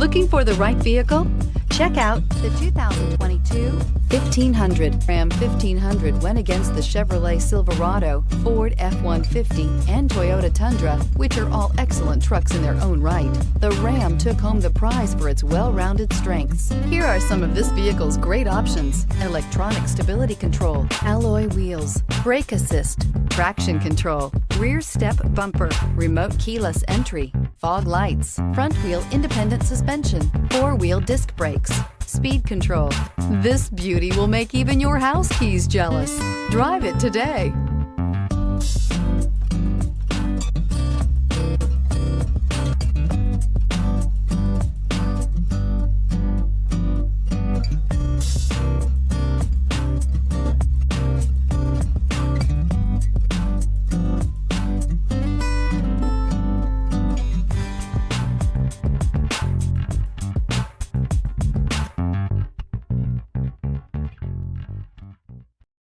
Looking for the right vehicle? Check out the 2022 1500. Ram 1500 went against the Chevrolet Silverado, Ford F-150, and Toyota Tundra, which are all excellent trucks in their own right. The Ram took home the prize for its well-rounded strengths. Here are some of this vehicle's great options: electronic stability control, alloy wheels, brake assist, traction control, rear step bumper, remote keyless entry, fog lights, front wheel independent suspension, four-wheel disc brakes, speed control. This beauty will make even your house keys jealous. Drive it today.